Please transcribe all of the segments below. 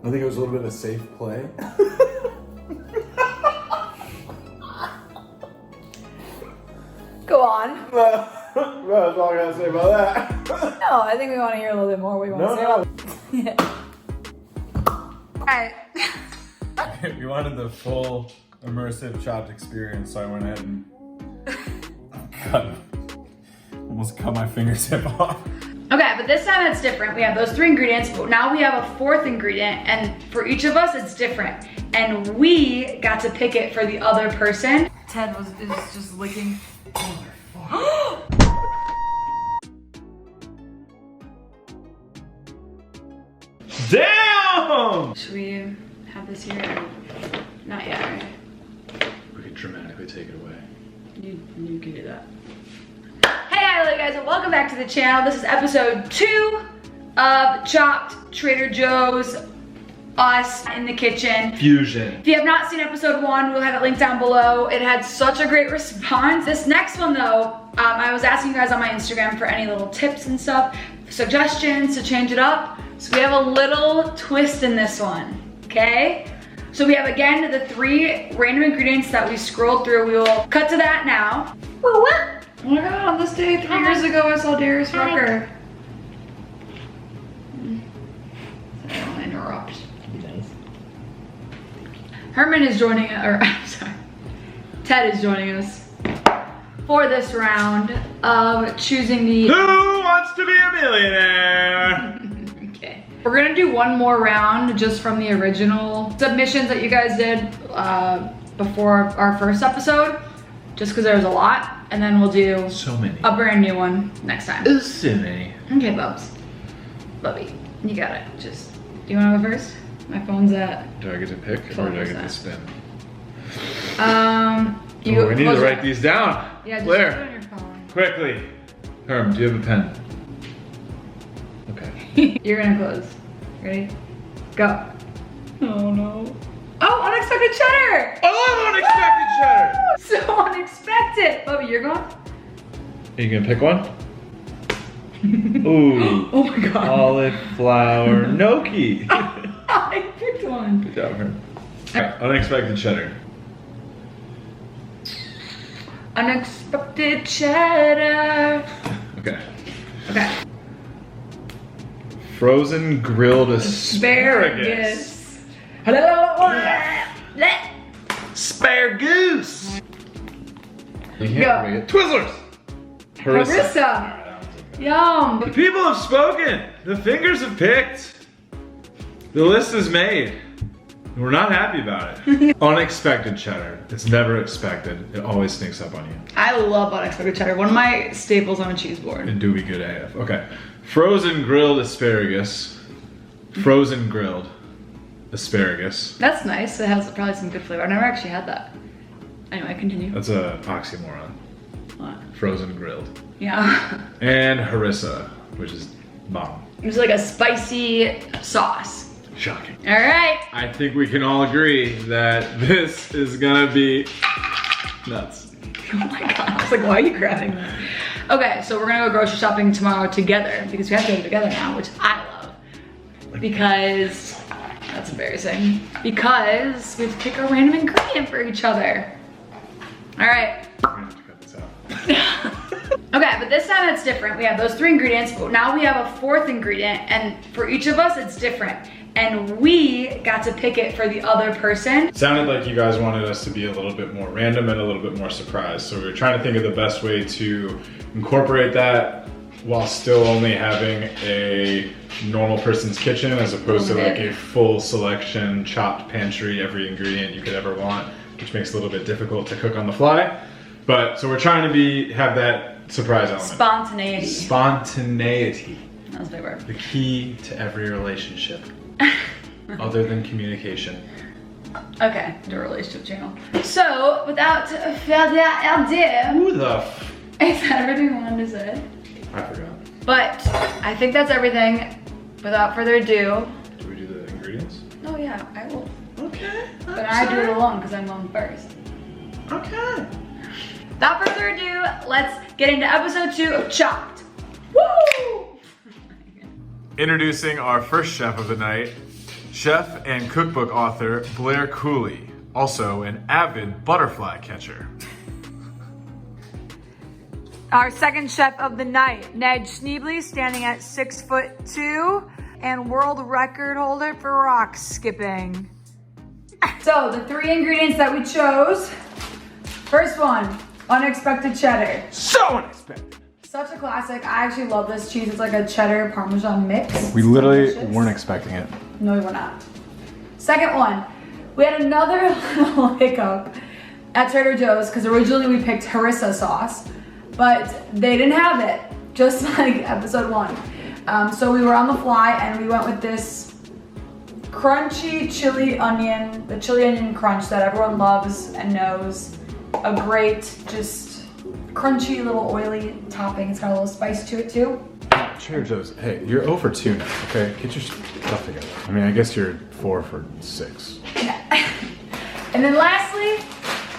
I think it was a little bit of safe play. Go on. That's all I gotta say about that. No, I think we want to hear a little bit more. What you want to say about it. Alright. We wanted the full immersive chopped experience, so I went ahead and almost cut my fingertip off. Okay, but this time it's different. We have those 3 ingredients, but now we have a 4th ingredient, and for each of us it's different. And we got to pick it for the other person. Ted is just licking. Damn! Should we have this here? Not yet, right? We could dramatically take it away. You can do that. Hey, hello guys, and welcome back to the channel. This is episode 2 of Chopped Trader Joe's Us in the Kitchen Fusion. If you have not seen episode 1, we'll have it linked down below. It had such a great response. This next one though, I was asking you guys on my Instagram for any little tips and stuff, suggestions to change it up. So we have a little twist in this one, okay? So we have again the 3 random ingredients that we scrolled through. We will cut to that now. Oh my God, on this day 3 years ago I saw Darius Rucker. I don't want to interrupt. Herman is joining us, or I'm sorry, Ted is joining us for this round of choosing the— Who wants to be a millionaire? Okay. We're gonna do one more round just from the original submissions that you guys did before our first episode, just because there was a lot, and then we'll do So many. a brand new one next time. So many. Okay, Bubs. Bubby, you got it. Just, do you wanna go first? My phone's at— Do I get to pick or do I get to spin? You, We need to write these down. Yeah, just Blair, put it on your phone. quickly. Herm, do you have a pen? Okay. You're gonna close. Ready? Go. Oh no. Oh, unexpected cheddar! I love unexpected cheddar! So unexpected! Bubby, you're going? Are you gonna pick one? Ooh. Oh my God. Cauliflower gnocchi. I picked one. Good job, Herm. Alright, unexpected cheddar. Unexpected cheddar. Okay. Okay. Frozen grilled asparagus. Hello. Asparagus. You Go. can't read it. Twizzlers. Harissa. Yum. The people have spoken. The fingers have picked. The list is made. We're not happy about it. Unexpected cheddar. It's never expected. It always sneaks up on you. I love unexpected cheddar. One of my staples on a cheese board. And do be good AF. Okay. Frozen grilled asparagus. Frozen grilled asparagus. That's nice. It has probably some good flavor. I've never actually had that. Anyway, continue. That's a oxymoron. What? Frozen grilled. Yeah. And harissa, which is mom. It was like a spicy sauce. Shocking. All right. I think we can all agree that this is gonna be nuts. Oh my God. I was like, why are you grabbing that? Okay, so we're gonna go grocery shopping tomorrow together because we have to go together now, which I love. Because, that's embarrassing. Because we have to pick a random ingredient for each other. All right. We're gonna have to cut this out. Okay, but this time it's different. We have those 3 ingredients, but now we have a 4th ingredient, and for each of us it's different. And we got to pick it for the other person. It sounded like you guys wanted us to be a little bit more random and a little bit more surprised. So we were trying to think of the best way to incorporate that while still only having a normal person's kitchen as opposed to like a full selection, chopped pantry, every ingredient you could ever want, which makes it a little bit difficult to cook on the fly. But so we're trying to have that surprise element. Spontaneity. Spontaneity. That was a big word. The key to every relationship. Other than communication. Okay, the relationship channel. So, without further ado, Who the is that everything we wanted to say? I forgot. But I think that's everything. Without further ado. Do we do the ingredients? Oh yeah, I will. Okay. But I do it alone because I'm on first. Okay. Without further ado, let's get into episode 2 of Chopped. Woo! Introducing our first chef of the night, Chef and cookbook author Blair Cooley, also an avid butterfly catcher. Our second chef of the night, Ned Schneebly, standing at 6'2" and world record holder for rock skipping. So the 3 ingredients that we chose. First one, unexpected cheddar. So unexpected. Such a classic. I actually love this cheese. It's like a cheddar Parmesan mix. We literally weren't expecting it. No, we were not. Second one, we had another little hiccup at Trader Joe's because originally we picked harissa sauce, but they didn't have it, just like episode 1. So we were on the fly and we went with this crunchy chili onion, the chili onion crunch that everyone loves and knows. A great, just crunchy little oily topping. It's got a little spice to it too. Trader Joe's, hey, you're over 2 now, okay? Get your stuff together. I mean, I guess you're 4 for 6. Yeah. And then lastly,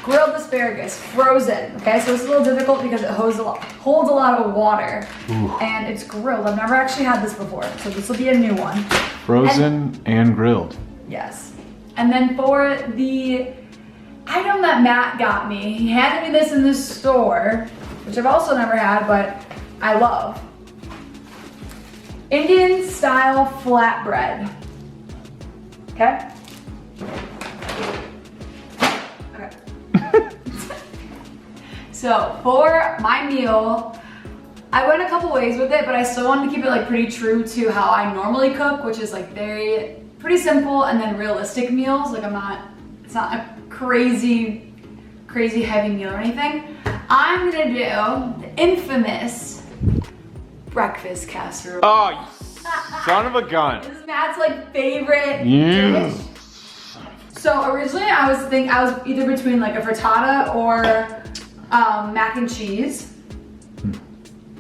grilled asparagus, frozen. Okay, so it's a little difficult because it holds a lot of water. Ooh. And it's grilled. I've never actually had this before, so this will be a new one. Frozen and grilled. Yes. And then for the item that Matt got me, he handed me this in the store, which I've also never had, but I love. Indian style flatbread. Okay? Okay. So for my meal, I went a couple ways with it, but I still wanted to keep it like pretty true to how I normally cook, which is like pretty simple and then realistic meals. Like it's not a crazy heavy meal or anything. I'm gonna do the infamous breakfast casserole. Oh, you son of a gun. This is Matt's like favorite dish. So originally I was either between like a frittata or mac and cheese.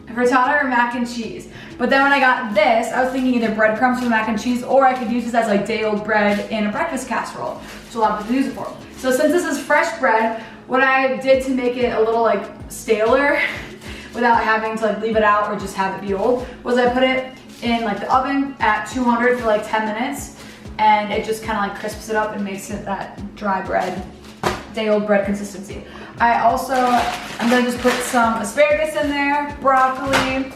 Frittata or mac and cheese. But then when I got this, I was thinking either breadcrumbs for mac and cheese, or I could use this as like day-old bread in a breakfast casserole, which a lot of people use it for. So since this is fresh bread, what I did to make it a little like staler, without having to like leave it out or just have it be old, was I put it in like the oven at 200 for like 10 minutes, and it just kind of like crisps it up and makes it that dry bread, day-old bread consistency. I'm gonna just put some asparagus in there, broccoli,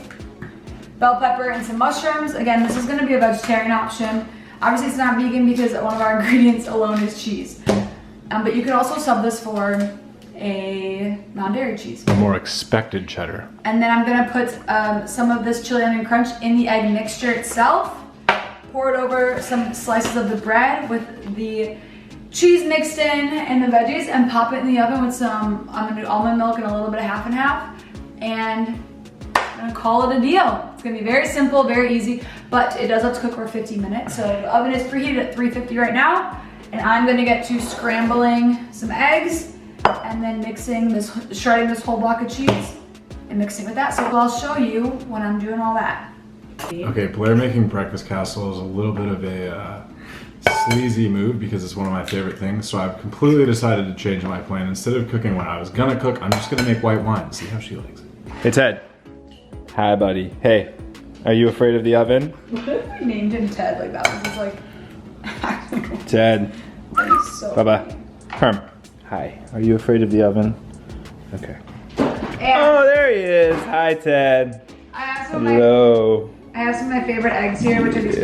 bell pepper, and some mushrooms. Again, this is gonna be a vegetarian option. Obviously it's not vegan because one of our ingredients alone is cheese. But you can also sub this for a non-dairy cheese. A more expected cheddar. And then I'm gonna put some of this chili onion crunch in the egg mixture itself. Pour it over some slices of the bread with the cheese mixed in and the veggies, and pop it in the oven with some, I'm gonna do almond milk and a little bit of half and half. And I'm gonna call it a deal. It's gonna be very simple, very easy, but it does have to cook for 15 minutes. So the oven is preheated at 350 right now. And I'm gonna get to scrambling some eggs and then shredding this whole block of cheese and mixing with that. So I'll show you when I'm doing all that. Okay, Blair making breakfast casserole is a little bit of a sleazy move because it's one of my favorite things. So I've completely decided to change my plan. Instead of cooking what I was gonna cook, I'm just gonna make white wine. See how she likes it. Hey Ted. Hi buddy. Hey, are you afraid of the oven? What if we named him Ted like that? This is like... Ted. So Bye-bye. Herm. Hi. Are you afraid of the oven? Okay. And Oh, there he is. Hi, Ted. I have Hello. some of my favorite eggs here, which are these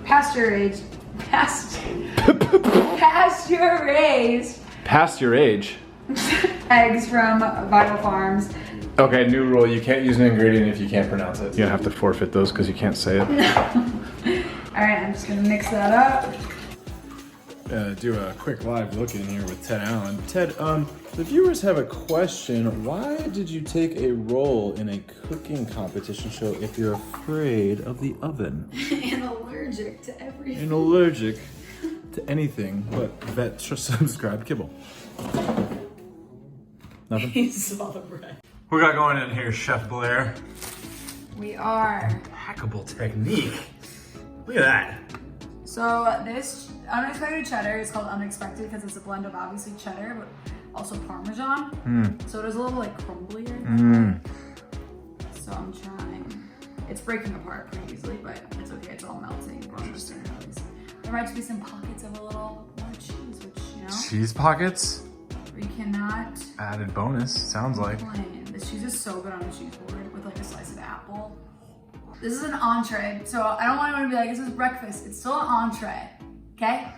pasture-raised Past your age. eggs from Vital Farms. Okay, new rule. You can't use an ingredient if you can't pronounce it. You're gonna have to forfeit those because you can't say it. All right, I'm just gonna mix that up. Do a quick live look in here with Ted Allen. Ted, the viewers have a question. Why did you take a role in a cooking competition show if you're afraid of the oven? And allergic to everything. And allergic to anything but vet subscribe kibble. Nothing? He saw the bread. We got going in here, Chef Blair. We are. Impeccable technique. Look at that. So this unexpected cheddar is called unexpected because it's a blend of obviously cheddar, but also Parmesan. So it is a little like crumblier. So I'm trying. It's breaking apart pretty easily, but it's okay. It's all melting. There might just be some pockets of a little more cheese, which, you know. Cheese pockets? We cannot. Added bonus, sounds like. The cheese is so good on a cheese board with like a slice of apple. This is an entree, so I don't want anyone to be like, this is breakfast. It's still an entree, okay?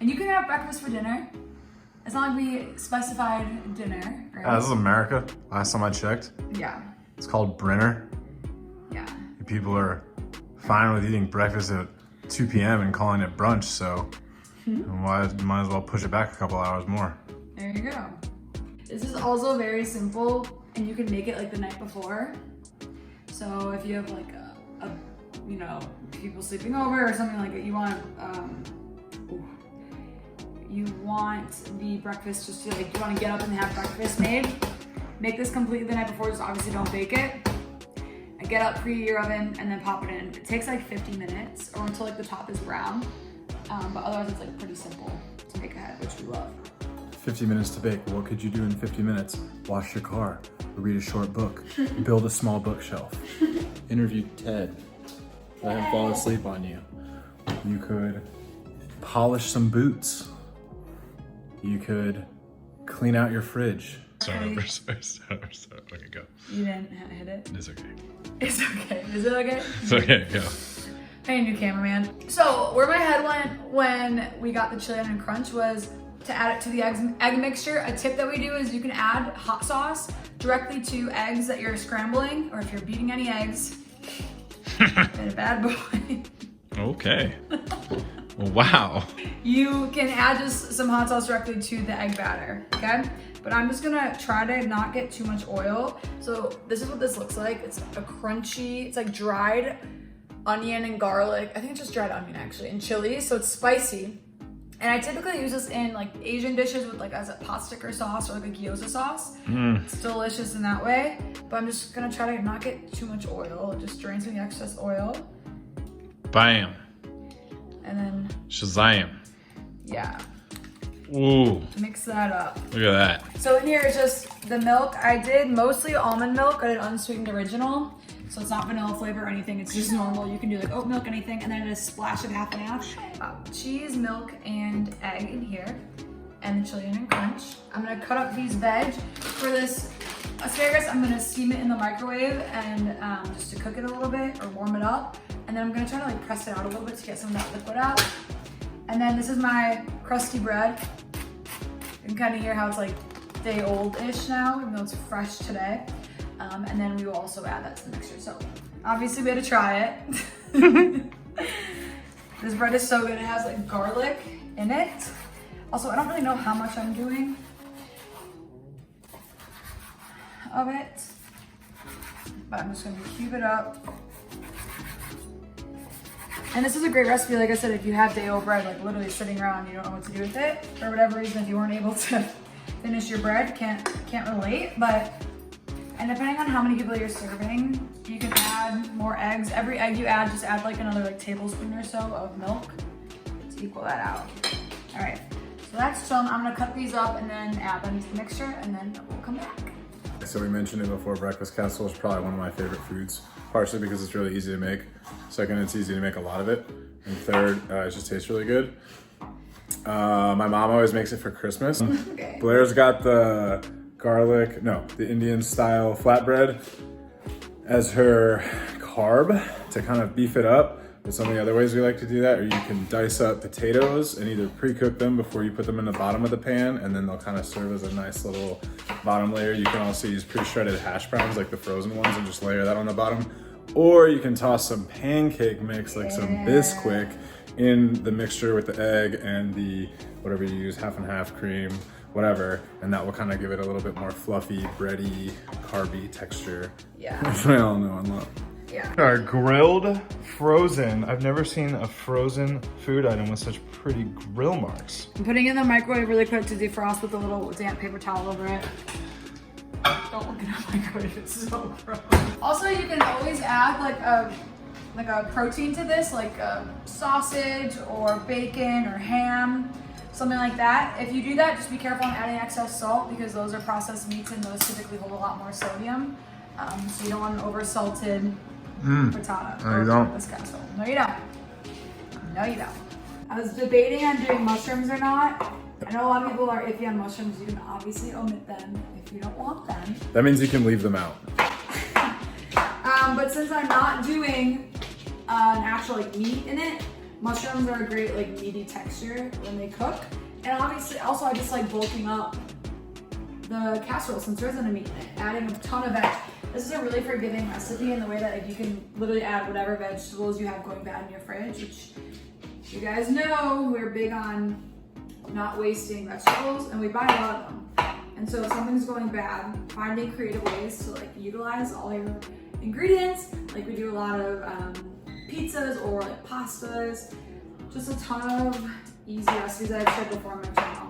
And you can have breakfast for dinner. It's not like we specified dinner, right? This is America, last time I checked. Yeah. It's called Brenner. Yeah. People are fine with eating breakfast at 2 p.m. and calling it brunch, so might as well push it back a couple hours more. There you go. This is also very simple, and you can make it like the night before. So if you have like a you know, people sleeping over or something like that, you want the breakfast just to like, you want to get up and have breakfast made. Make this completely the night before, just obviously don't bake it. And get up, preheat your oven, and then pop it in. It takes like 50 minutes or until like the top is brown. But otherwise it's like pretty simple to make ahead, which we love. 50 minutes to bake. What could you do in 50 minutes? Wash your car, read a short book, build a small bookshelf, interview Ted, let him fall asleep on you. You could polish some boots. You could clean out your fridge. Sorry. Okay, go. You didn't hit it? It's okay. It's okay. Is it okay? It's okay, go. Hey, new cameraman. So where my head went when we got the chili onion crunch was to add it to the egg mixture. A tip that we do is you can add hot sauce directly to eggs that you're scrambling, or if you're beating any eggs. Been a bad boy. Okay. Wow. You can add just some hot sauce directly to the egg batter, okay? But I'm just gonna try to not get too much oil. So this is what this looks like. It's a crunchy, it's like dried onion and garlic. I think it's just dried onion actually, and chili, so it's spicy. And I typically use this in like Asian dishes with like as a pot sticker sauce or like a gyoza sauce. It's delicious in that way. But I'm just gonna try to not get too much oil. Just drain some of the excess oil. Bam. And then Shazam. Yeah. Ooh. Mix that up. Look at that. So in here is just the milk. I did mostly almond milk. I did unsweetened original. So it's not vanilla flavor or anything. It's just normal. You can do like oat milk, anything. And then just splash it half and half. Cheese, milk, and egg in here. And the chili onion crunch. I'm gonna cut up these veg. For this asparagus, I'm gonna steam it in the microwave and just to cook it a little bit or warm it up. And then I'm gonna try to like press it out a little bit to get some of that liquid out. And then this is my crusty bread. You can kind of hear how it's like day old-ish now, even though it's fresh today. And then we will also add that to the mixture. So obviously we had to try it. This bread is so good. It has like garlic in it. Also, I don't really know how much I'm doing of it, but I'm just gonna cube it up. And this is a great recipe, like I said, if you have day-old bread, like literally sitting around, you don't know what to do with it. For whatever reason, if you weren't able to finish your bread, can't relate, but, and depending on how many people you're serving, you can add more eggs. Every egg you add, just add like another like tablespoon or so of milk to equal that out. All right, so that's done. I'm gonna cut these up and then add them to the mixture, and then we'll come back. So we mentioned it before, breakfast casserole is probably one of my favorite foods, partially because it's really easy to make. Second, it's easy to make a lot of it. And third, it just tastes really good. My mom always makes it for Christmas. Okay. Blair's got the the Indian style flatbread as her carb to kind of beef it up. There's so many other ways we like to do that, or you can dice up potatoes and either pre-cook them before you put them in the bottom of the pan, and then they'll kind of serve as a nice little bottom layer. You can also use pre-shredded hash browns like the frozen ones and just layer that on the bottom. Or you can toss some pancake mix, like some Bisquick, in the mixture with the egg and the whatever you use, half and half cream, whatever, and that will kind of give it a little bit more fluffy, bready, carby texture. Yeah. Which we all know and love. Yeah. Our grilled frozen. I've never seen a frozen food item with such pretty grill marks. I'm putting it in the microwave really quick to defrost with a little damp paper towel over it. Don't look at the microwave, it's so gross. Also, you can always add like a protein to this, like sausage or bacon or ham, something like that. If you do that, just be careful on adding excess salt because those are processed meats and those typically hold a lot more sodium. So you don't want an over-salted frittata. No, you don't. This casserole. No, you don't. No, you don't. I was debating on doing mushrooms or not. I know a lot of people are iffy on mushrooms. You can obviously omit them if you don't want them. That means you can leave them out. But since I'm not doing an actual like meat in it, mushrooms are a great like meaty texture when they cook. And obviously, also I just like bulking up the casserole since there isn't a meat in it, adding a ton of veg. This is a really forgiving recipe in the way that like, you can literally add whatever vegetables you have going bad in your fridge, which you guys know we're big on not wasting vegetables, and we buy a lot of them. And so if something's going bad, finding creative ways to like utilize all your ingredients, like we do a lot of pizzas or like pastas, just a ton of easy recipes that I've shared before on my channel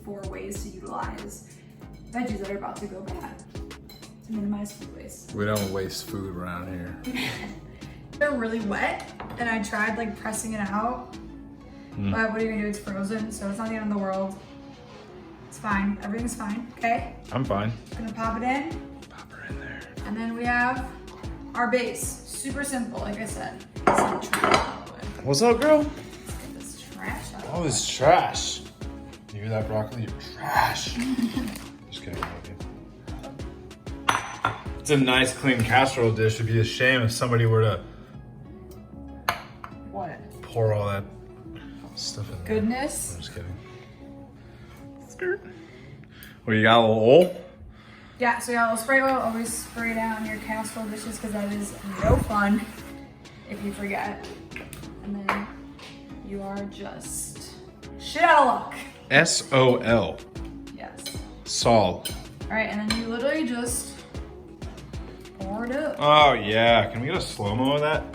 for ways to utilize veggies that are about to go bad to minimize food waste. We don't waste food around here. They're really wet, and I tried like pressing it out, but what are you gonna do? It's frozen, so it's not the end of the world. It's fine. Everything's fine. Okay. I'm fine. Gonna pop it in. Pop her in there. And then we have our base. Super simple, like I said. Let's get the trash out of the way. What's up, girl? Let's get this trash out of the way. All this trash. You hear that, broccoli? You're trash. Just kidding. It's a nice, clean casserole dish. It'd be a shame if somebody were to What? pour all that stuff in there. Goodness. I'm just kidding. Well, you got a little oil? Yeah, so y'all, spray oil, always spray down your casserole dishes because that is no fun if you forget. And then you are just shit out of luck. S-O-L. Yes. Sol. All right, and then you literally just pour it up. Oh, yeah. Can we get a slow-mo of that?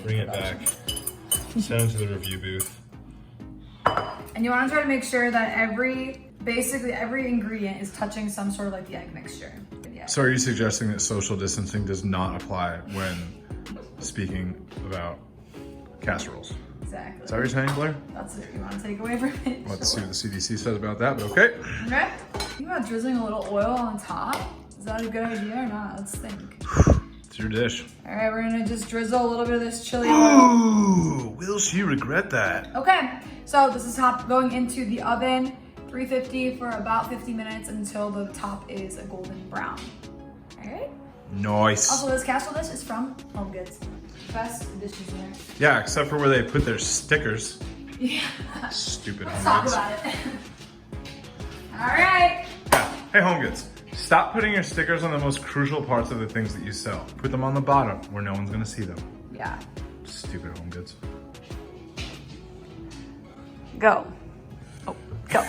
Bring it back. Send it to the review booth. And you want to try to make sure that basically every ingredient is touching some sort of like the egg mixture. Yeah. So are you suggesting that social distancing does not apply when speaking about casseroles? Exactly. Is that what you're saying, Blair? That's it. You want to take away from it. Let's see what the CDC says about that, but okay. Okay. Think about drizzling a little oil on top. Is that a good idea or not? Let's think. It's your dish. All right, we're gonna just drizzle a little bit of this chili oil. Ooh, will she regret that? Okay, so this is going into the oven, 350 for about 50 minutes until the top is a golden brown. All right. Nice. Also, this casserole dish is from Home Goods. Best dishes in there. Yeah, except for where they put their stickers. Yeah. Stupid Let's Home talk Goods. about it. All right. Hey, Home Goods. Stop putting your stickers on the most crucial parts of the things that you sell. Put them on the bottom where no one's gonna see them. Yeah. Stupid Home Goods. Go. Oh, go.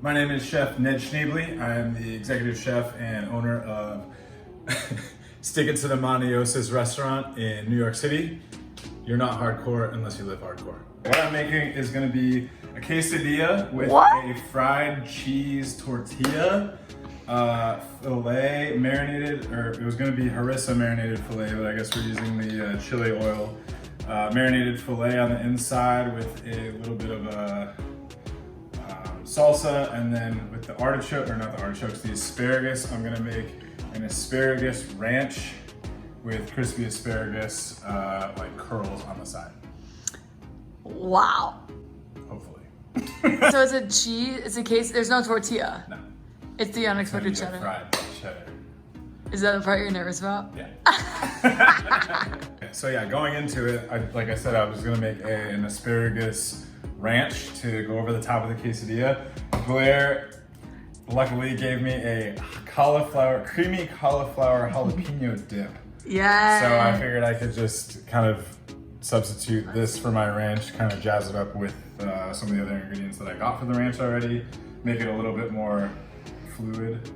My name is Chef Ned Schneebly. I am the executive chef and owner of Stick It to the Maniosis restaurant in New York City. You're not hardcore unless you live hardcore. What I'm making is gonna be a quesadilla with a fried cheese tortilla, filet marinated, or it was gonna be harissa marinated filet, but I guess we're using the chili oil. Marinated filet on the inside with a little bit of salsa, and then with the artichoke, or not the artichokes, the asparagus, I'm gonna make an asparagus ranch with crispy asparagus, like curls on the side, Wow. hopefully. So it's a cheese, it's a case, there's no tortilla. No. It's the unexpected It's gonna be a cheddar. fried cheddar. Is that the part you're nervous about? Yeah. So yeah, going into it, like I said, I was gonna make an asparagus ranch to go over the top of the quesadilla. Blair luckily gave me a creamy cauliflower jalapeno dip. Yeah. So I figured I could just kind of substitute this for my ranch, kind of jazz it up with some of the other ingredients that I got for the ranch already, make it a little bit more fluid.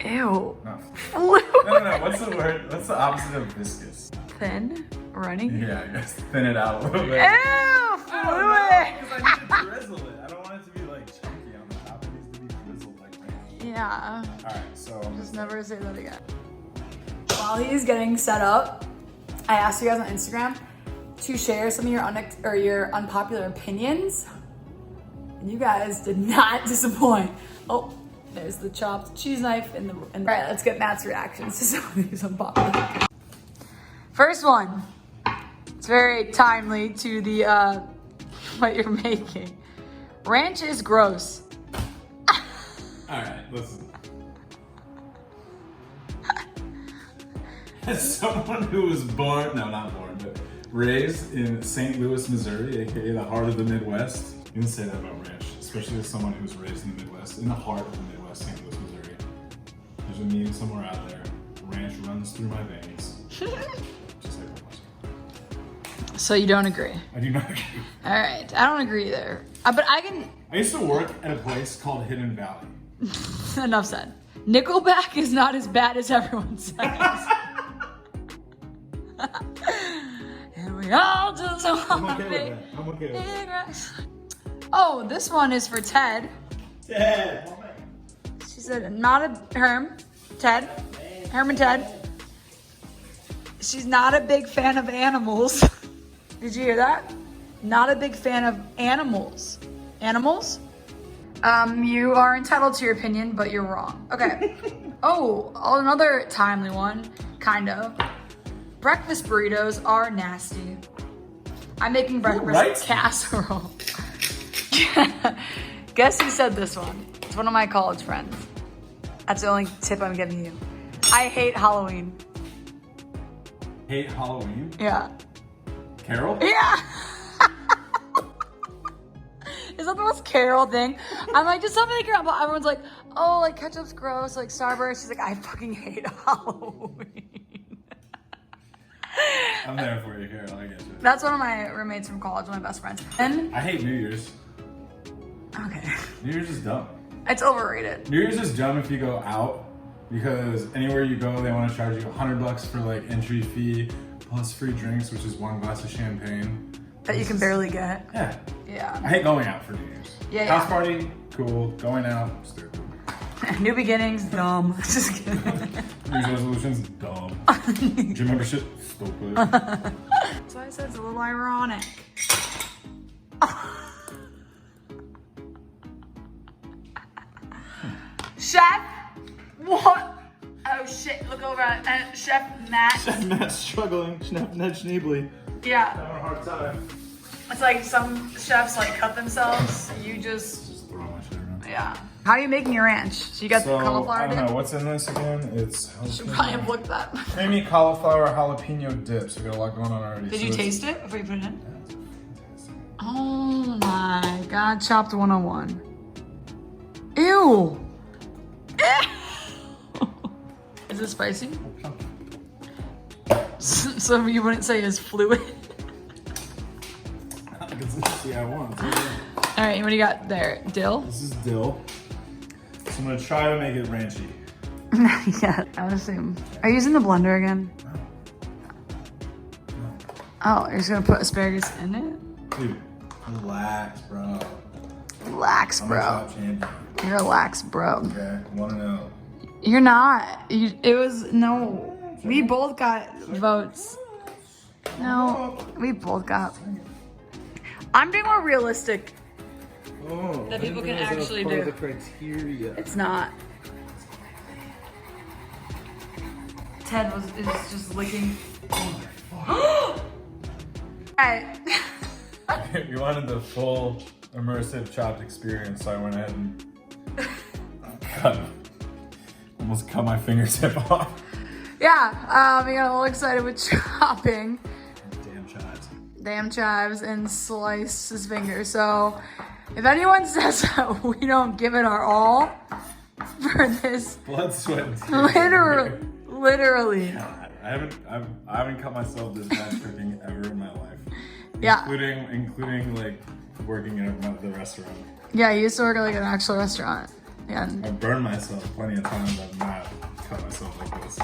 Ew. Not fluid. No, what's the word? What's the opposite of viscous? Thin? Running? Yeah, I guess thin it out a little bit. Ew! Because I need to drizzle it. I don't want it to be like chunky on the top. It needs to be drizzled like ranch. Yeah. Alright, so I'm Just never say that again. While he's getting set up, I asked you guys on Instagram to share some of your unpopular opinions And you guys did not disappoint. Oh, there's the chopped cheese knife and all right, let's get Matt's reactions to some of these unpopular. First one. It's very timely to the what you're making. Ranch is gross. Alright, listen. As someone who was born, no, not born, but raised in St. Louis, Missouri, aka the heart of the Midwest, you can say that about ranch, especially as someone who was raised in the Midwest, in the heart of the Midwest, St. Louis, Missouri. There's a meme somewhere out there. Ranch runs through my veins. Just like that. So you don't agree? I do not agree. All right, I don't agree there. But I used to work at a place called Hidden Valley. Enough said. Nickelback is not as bad as everyone says. And we all just want to be. I'm okay with that. Oh, this one is for Ted. Ted! She said, not a Herm and Ted. She's not a big fan of animals. Did you hear that? Not a big fan of animals. Animals? You are entitled to your opinion, but you're wrong. Okay. Oh, another timely one, kind of. Breakfast burritos are nasty. I'm making breakfast casserole. Guess who said this one? It's one of my college friends. That's the only tip I'm giving you. I hate Halloween. Hate Halloween? Yeah. Carol? Yeah. Is that the most Carol thing? I'm like, just something like but everyone's like, oh, like ketchup's gross, like Starburst. She's like, I fucking hate Halloween. I'm there for you, Carol. I get you. That's one of my roommates from college, one of my best friends. And I hate New Year's. okay. New Year's is dumb. It's overrated. New Year's is dumb if you go out because anywhere you go, they want to charge you $100 for like entry fee plus free drinks, which is one glass of champagne. That you can barely get. Yeah. Yeah. I hate going out for New Year's. Yeah. House party, cool. Going out, stupid. New beginnings, dumb. Just kidding. New Year's resolutions, dumb. Gym membership, stupid. That's why I said it's a little ironic. Chef, what? Oh shit! Look over at Chef Matt. Chef Matt's struggling. Chef Ned Schneebly. Yeah. Having a hard time. It's like some chefs like cut themselves. You just throw my shit around. yeah. How are you making your ranch? So you got the cauliflower I don't dip? know what's in this again. It's Should probably have looked that. creamy cauliflower jalapeno dip. So we got a lot going on already. Did So you it's- taste it before you put it in? Oh my god, chopped 101. Ew. Is it spicy? So you wouldn't say it's fluid? Yeah, I want. All right, what do you got there? Dill? This is dill. So I'm gonna try to make it ranchy. Yeah, I would assume. Are you using the blender again? Oh, you're just gonna put asparagus in it? Dude, relax, bro. Relax, I'm a bro. top champion. You're a lax, bro. Okay, 1-0. You're not. It was, no. We both got votes. No, we both got. I'm being more realistic. Oh, That people can actually do. The criteria. It's not. Ted is just licking. Alright. You wanted the full immersive chopped experience, so I went ahead and almost cut my fingertip off. Yeah, we got a little excited with chopping. Damn chives. Damn chives and slice his finger. So if anyone says that we don't give it our all for this, Blood, sweat, and tears. literally. I haven't cut myself this bad cooking ever in my life. Yeah. Including like working in the restaurant. Yeah, you used to work at like an actual restaurant. Yeah. I've burned myself plenty of times. I've not cut myself like this.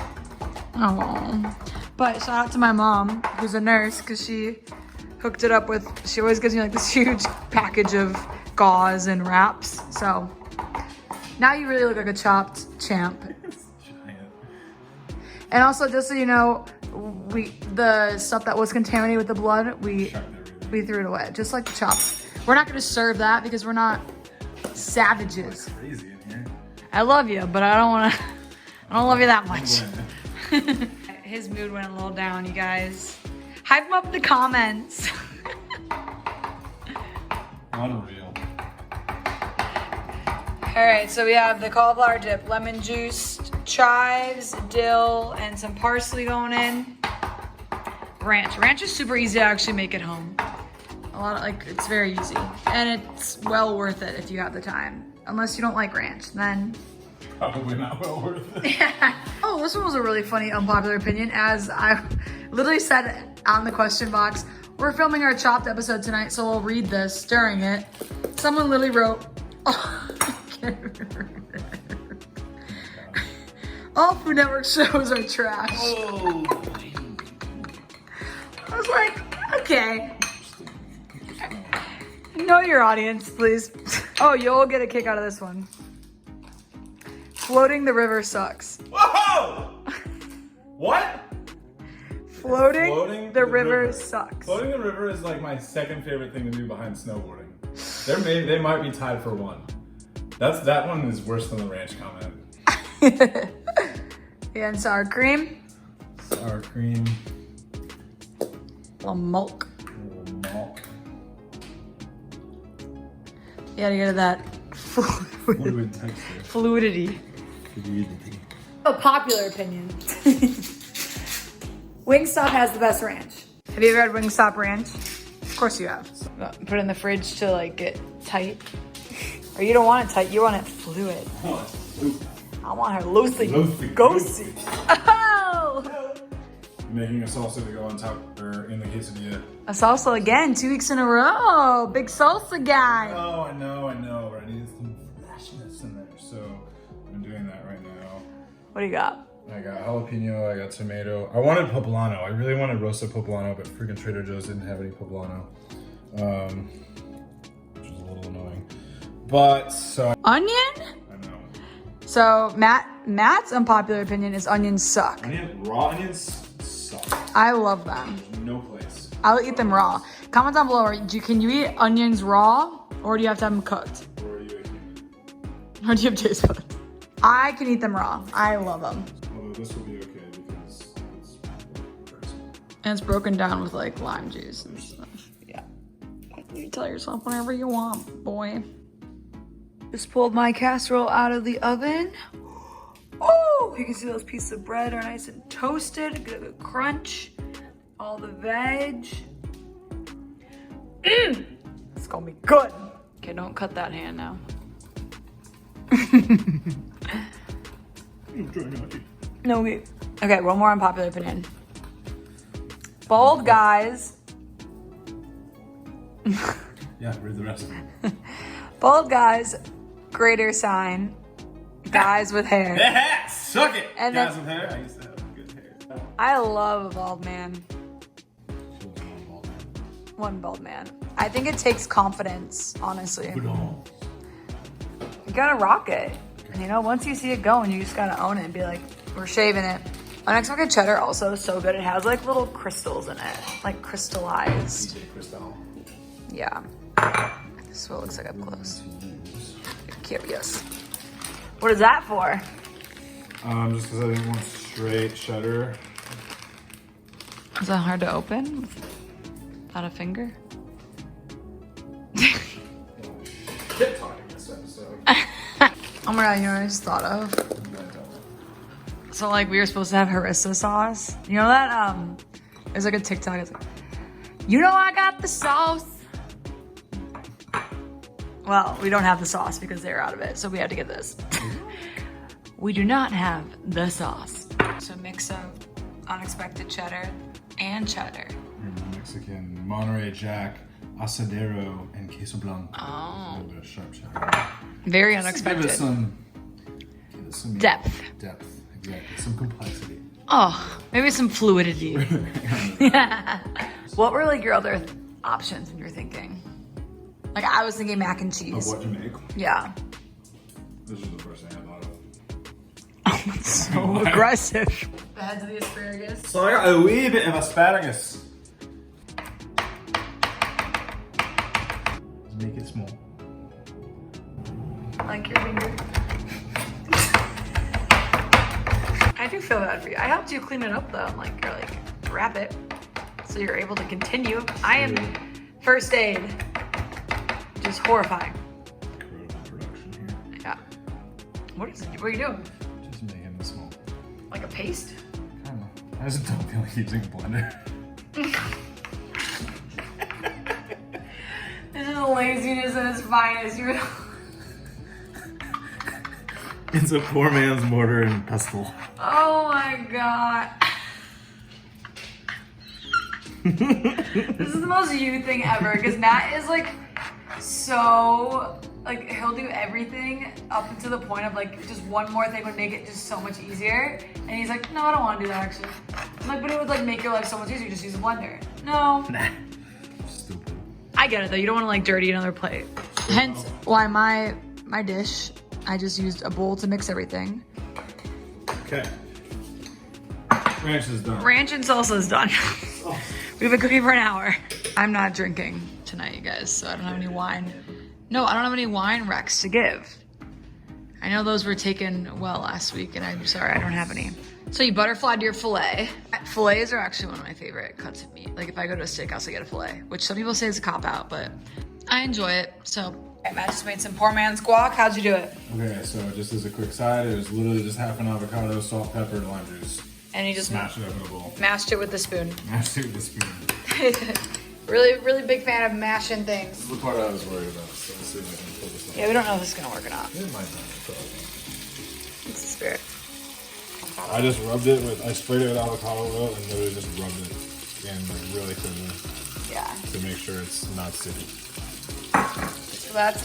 Oh. But shout out to my mom, who's a nurse, because she hooked it up with, she always gives me like this huge package of gauze and wraps. So now you really look like a chopped champ. Giant. And also, just so you know, the stuff that was contaminated with the blood, we threw it away, just like the chopped. We're not gonna serve that because we're not savages. Crazy in here. I love you, but I don't love you that much. His mood went a little down, you guys. Hype him up in the comments. Unreal. All right, so we have the cauliflower dip, lemon juice, chives, dill, and some parsley going in. Ranch. Ranch is super easy to actually make at home. It's very easy. And it's well worth it if you have the time. Unless you don't like ranch, then. Probably not well worth it. Yeah. Oh, this one was a really funny unpopular opinion. As I literally said on the question box, we're filming our Chopped episode tonight, so we'll read this during it. Someone literally wrote, all Food Network shows are trash. Oh. I was like, okay. Know your audience, please. Oh, you'll get a kick out of this one. Floating the river sucks. Whoa! What? Floating the river sucks. Floating the river is like my second favorite thing to do behind snowboarding. They might be tied for one. That one is worse than the ranch comment. Yeah, and sour cream. Sour cream. A little milk. Milk. You gotta get that Fluid texture. fluidity. Fluidity. A popular opinion. Wingstop has the best ranch. Have you ever had Wingstop ranch? Of course you have. Put it in the fridge to like get tight. Or you don't want it tight, you want it fluid. I want her loosey. Goosey. Oh! Making a salsa to go on top, or in the quesadilla. A salsa again, 2 weeks in a row. Big salsa guy. Oh, I know, but I need some freshness in there, so I'm doing that right now. What do you got? I got jalapeno, I got tomato. I wanted poblano. I really wanted roasted poblano, but freaking Trader Joe's didn't have any poblano. Which was a little annoying. But, so Onion? I know. So Matt's unpopular opinion is onions suck. Raw onions suck. I love them. No place. I'll eat them raw. Comment down below, can you eat onions raw or do you have to have them cooked? Or are you a human? Or do you have taste buds? I can eat them raw. I love them. Although this will be okay because it's frozen. And it's broken down with like lime juice and stuff. Yeah. You tell yourself whatever you want, boy. Just pulled my casserole out of the oven. Oh, you can see those pieces of bread are nice and toasted. Get a good crunch. All the veg. It's gonna be good. Okay, don't cut that hand now. No, wait. Okay, one more unpopular opinion. Bald guys. Yeah, read the rest of it. Bald guys, greater sign. Guys with hair. Yeah, suck it! And guys then- with hair, I used to have good hair. I love a bald man. One bald man. I think it takes confidence, honestly. You gotta rock it. And you know, once you see it going, you just gotta own it and be like, we're shaving it. Unexpected cheddar also is so good. It has like little crystals in it, like crystallized. Yeah. This is what it looks like up close. Curious. What is that for? Just because I didn't want straight cheddar. Is that hard to open without a finger? Shit talking this episode. Oh my god, you know what I just thought of? So like we were supposed to have harissa sauce. You know that there's like a TikTok, it's like, you know I got the sauce. Well, we don't have the sauce because they're out of it, so we had to get this. We do not have the sauce. So a mix of unexpected cheddar and cheddar. Mexican, Monterey Jack, Asadero, and Queso Blanco. Oh. A little bit of sharp cheddar. Very Give unexpected. it some Depth. Depth, exactly. Some complexity. Oh, maybe some fluidity. Yeah. What were like your other options when you're thinking? Like I was thinking mac and cheese. Of what to make? Yeah. This is the first thing I thought of. Oh, that's so aggressive. The heads of the asparagus. So I got a wee bit of asparagus. Really small. Like your finger. I do feel bad for you. I helped you clean it up though, like, or like wrap it, so you're able to continue. I am first aid. Just horrifying. Production here. Yeah. What is it? What are you doing? Just making it small. Like a paste? Kinda. I just don't feel like using a blender. This is laziness at its finest. You're It's a poor man's mortar and pestle. Oh my god. This is the most you thing ever, because Matt is like so, like, he'll do everything up to the point of like just one more thing would make it just so much easier. And he's like, no, I don't want to do that actually. I'm like, but it would like make your life so much easier, just use a blender. No. Nah. Stupid. I get it though, you don't want to like dirty another plate. Hence why my dish, I just used a bowl to mix everything. Okay. Ranch is done. Ranch and salsa is done. We've been cooking for an hour. I'm not drinking tonight, you guys, so I don't have any wine. No, I don't have any wine recs to give. I know those were taken well last week, and I'm sorry, I don't have any. So you butterflied your filet. Fillets are actually one of my favorite cuts of meat. Like if I go to a steakhouse, I get a filet, which some people say is a cop-out, but I enjoy it, so. Matt just made some poor man's guac. How'd you do it? Okay, so just as a quick side, it was literally just half an avocado, salt, pepper, and lime juice. And you just Smash it up in a bowl. mashed it with the spoon. Mashed it with a spoon. Really, really big fan of mashing things. This is the part I was worried about, so let's see if I can pull this off. Yeah, we don't know if this is gonna work or not. It might not, probably. It's the spirit. I just rubbed it with, I sprayed it with avocado oil and literally just rubbed it in like really thinly Yeah. to make sure it's not sticky. So that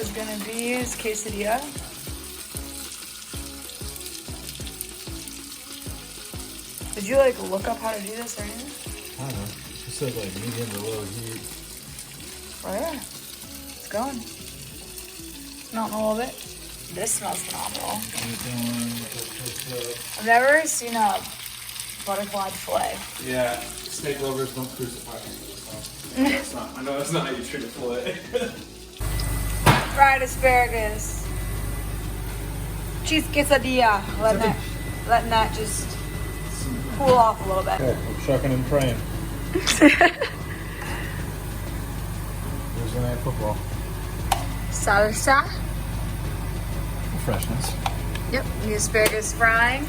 is gonna be his quesadilla. Did you like look up how to do this or anything? I don't know. It said like medium to low heat. Oh yeah, it's going. Melting a little bit. This smells phenomenal. I've never seen a butterfly fillet. Yeah, steak lovers don't crucify us. I know that's not how you treat a fillet. Fried asparagus. Cheese quesadilla. Letting that just cool off a little bit. Okay, I'm shucking and praying. Thursday night football. Salsa. Freshness. Yep, the asparagus frying.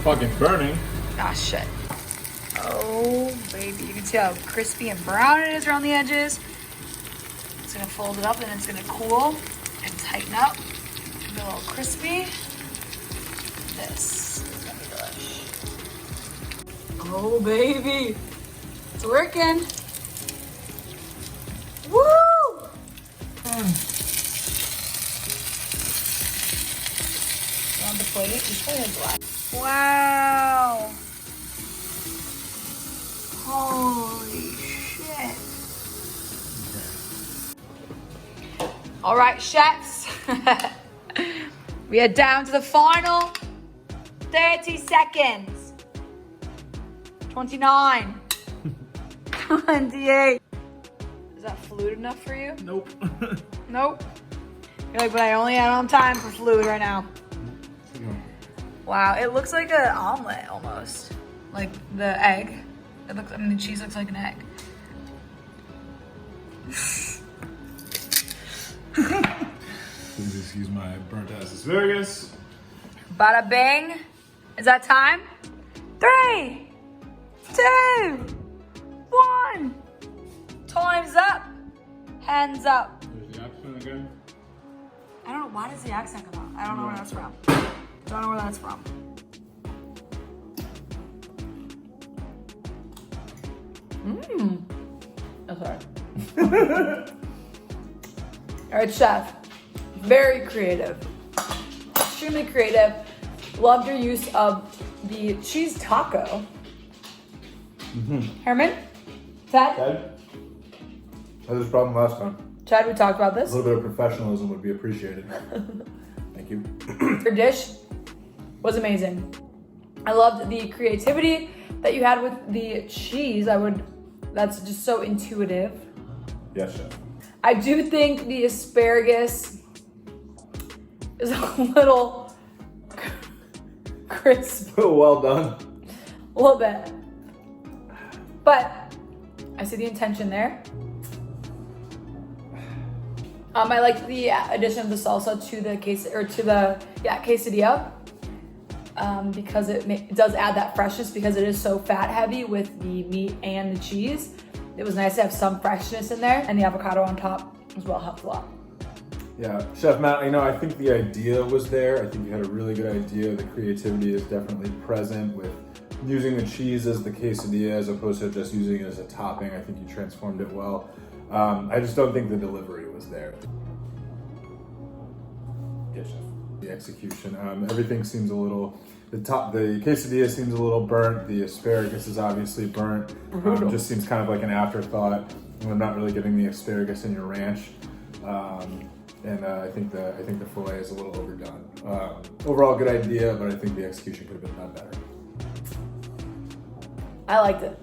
Fucking burning. Ah, shit. Oh, baby. You can see how crispy and brown it is around the edges. It's gonna fold it up and it's gonna cool and tighten up. Get a little crispy. This is gonna be delish. Oh, baby. It's working. Woo! On the plate, this plate is black. Wow. Holy shit. All right, chefs. We are down to the final 30 seconds. 29. 28. Is that fluid enough for you? Nope. Nope. You're like, but I only had on time for fluid right now. Wow, it looks like an omelet almost. Like the egg. It looks, I mean, the cheese looks like an egg. Please excuse my burnt ass asparagus. Bada bing. Is that time? 3, 2, 1. Time's up. Hands up. There's the accent again. I don't know, why does the accent come out? I don't know where that's from. Don't know where that's from. Mmm. Oh, sorry. All right, chef. Very creative. Extremely creative. Loved your use of the cheese taco. Herman? Ted? Ted? That was a problem last time. Chad, we talked about this. A little bit of professionalism would be appreciated. Thank you. Your dish was amazing. I loved the creativity that you had with the cheese. I would That's just so intuitive. Yes, chef. I do think the asparagus is a little crisp. Well done. A little bit. But I see the intention there. I like the addition of the salsa to the quesadilla. Because it does add that freshness because it is so fat heavy with the meat and the cheese. It was nice to have some freshness in there, and the avocado on top as well helped a lot. Yeah, Chef Matt, I think the idea was there. I think you had a really good idea. The creativity is definitely present with using the cheese as the quesadilla as opposed to just using it as a topping. I think you transformed it well. I just don't think the delivery was there. Yes, Chef. The execution, everything seems a little, the quesadilla seems a little burnt. The asparagus is obviously burnt. Just seems kind of like an afterthought. I'm not really getting the asparagus in your ranch. And I think the fillet is a little overdone. Overall, good idea, but I think the execution could have been done better. I liked it.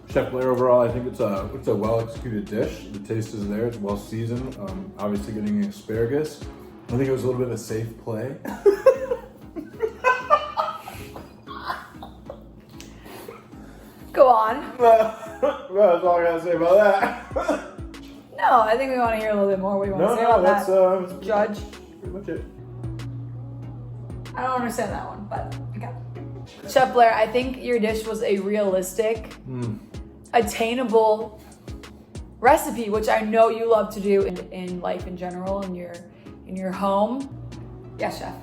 Chef Blair, overall, I think it's a well executed dish. The taste is there. It's well seasoned. Obviously, getting the asparagus. I think it was a little bit of a safe play. Go on. That's all I gotta say about that. No, I think we want to hear a little bit more. What do you want to say about that? That's Judge. pretty much it. I don't understand that one, but okay. Chef Blair, I think your dish was a realistic, attainable recipe, which I know you love to do in life in general, in your home. Yes, chef.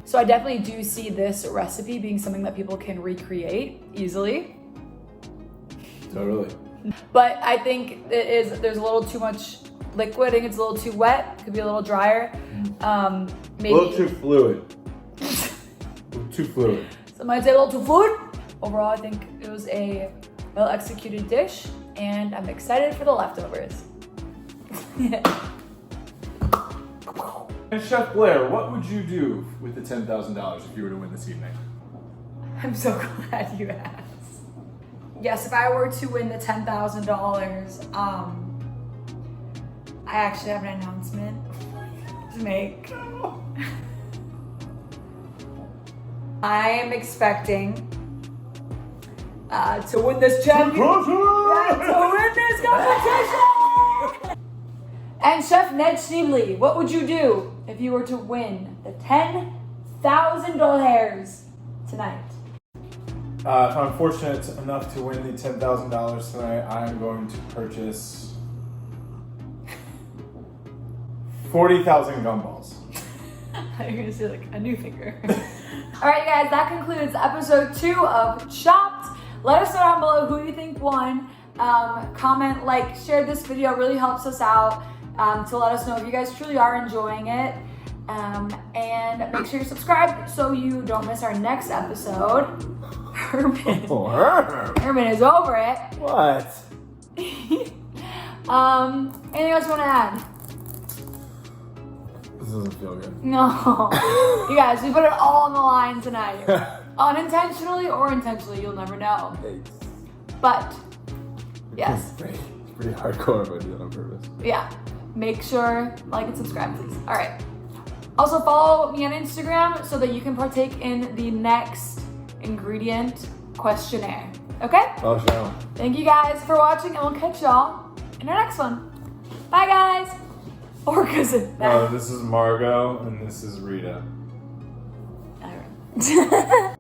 So I definitely do see this recipe being something that people can recreate easily. Totally. But I think there's a little too much liquid. I think it's a little too wet. Could be a little drier. Maybe A little too fluid. Too fluid. Some might say a little too fluid. Overall, I think it was a well-executed dish, and I'm excited for the leftovers. And Chef Blair, what would you do with the $10,000 if you were to win this evening? I'm so glad you asked. Yes, if I were to win the $10,000, I actually have an announcement to make. I am expecting to win this competition. And Chef Ned Schneebly, what would you do if you were to win the $10,000 tonight? If I'm fortunate enough to win the $10,000 tonight, I'm going to purchase 40,000 gumballs. You're gonna say like a new finger. All right, guys, that concludes episode 2 of Chopped. Let us know down below who you think won. Comment, like, share this video. It really helps us out to let us know if you guys truly are enjoying it. And make sure you're subscribed so you don't miss our next episode. Herman is over it. What? Anything else you want to add? This doesn't feel good. No. You guys, we put it all on the line tonight. Unintentionally or intentionally, you'll never know. But, yes. It's pretty hardcore if I do that on purpose. Yeah. Make sure, like and subscribe, please. All right. Also, follow me on Instagram so that you can partake in the next ingredient questionnaire. Okay? Oh, sure. Thank you guys for watching, and we'll catch y'all in our next one. Bye, guys. Or cousin. No, this is Margot, and this is Rita. All right.